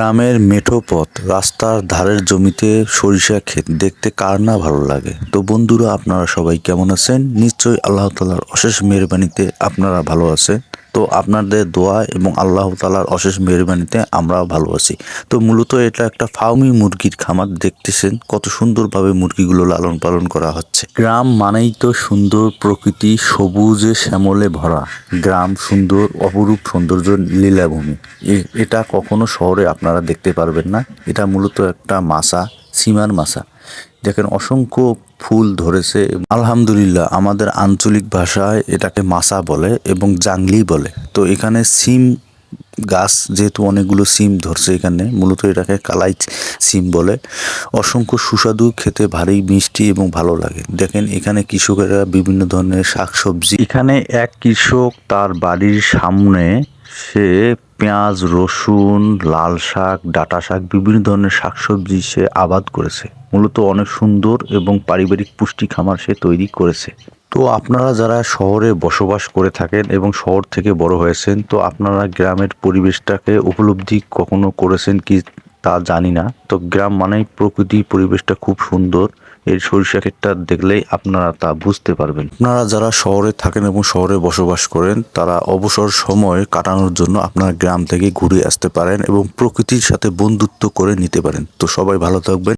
গ্রামের মেঠো পথ, রাস্তার ধারের জমিতে সরিষা ক্ষেত দেখতে কার না ভালো লাগে। তো বন্ধুরা, আপনারা সবাই কেমন আছেন? নিশ্চয়ই আল্লাহ তাআলার অশেষ মেহেরবানিতে আপনারা ভালো আছেন। তো আপনাদের দোয়া এবং আল্লাহ তাআলার অশেষ মেহেরবানিতে আমরাও ভালো আছি। তো মূলত এটা একটা ফার্মি মুরগির খামার, দেখতেছেন কত সুন্দরভাবে মুরগিগুলো লালন পালন করা হচ্ছে। গ্রাম মানেই তো সুন্দর প্রকৃতি, সবুজে শ্যামলে ভরা গ্রাম, সুন্দর অপরূপ সৌন্দর্য লীলাভূমি। এটা কখনো শহরে আপনারা দেখতে পারবেন না। এটা মূলত একটা মাছা, সীমার মাছা। দেখেন অসংখ্য ফুল ধরেছে। আলহামদুলিল্লাহ, আমাদের আঞ্চলিক ভাষায় এটাকে মাছা বলে এবং জাংলি বলে। তো এখানে সিম গাছ, যেহেতু অনেকগুলো সিম ধরছে এখানে, মূলত এটাকে কালাই সিম বলে। অসংখ্য সুস্বাদু, খেতে ভারী মিষ্টি এবং ভালো লাগে। দেখেন এখানে কৃষকেরা বিভিন্ন ধরনের শাকসবজি, এখানে এক কৃষক তার বাড়ির সামনে সে পেঁয়াজ, রসুন, লাল শাক, ডাঁটা শাক, বিভিন্ন ধরনের শাকসবজি সে আবাদ করেছে। মূলত অনেক সুন্দর এবং পারিবারিক পুষ্টি খামার সে তৈরি করেছে। তো আপনারা যারা শহরে বসবাস করে থাকেন এবং শহর থেকে বড় হয়েছেন, তো আপনারা গ্রামের পরিবেশটাকে উপলব্ধি কখনো করেছেন কি তা জানি না। তো গ্রাম মানেই প্রকৃতি, পরিবেশটা খুব সুন্দর। এই সরিষা ক্ষেতটা দেখলেই আপনারা তা বুঝতে পারবেন। আপনারা যারা শহরে থাকেন এবং শহরে বসবাস করেন, তারা অবসর সময় কাটানোর জন্য আপনারা গ্রাম থেকে ঘুরে আসতে পারেন এবং প্রকৃতির সাথে বন্ধুত্ব করে নিতে পারেন। তো সবাই ভালো থাকবেন।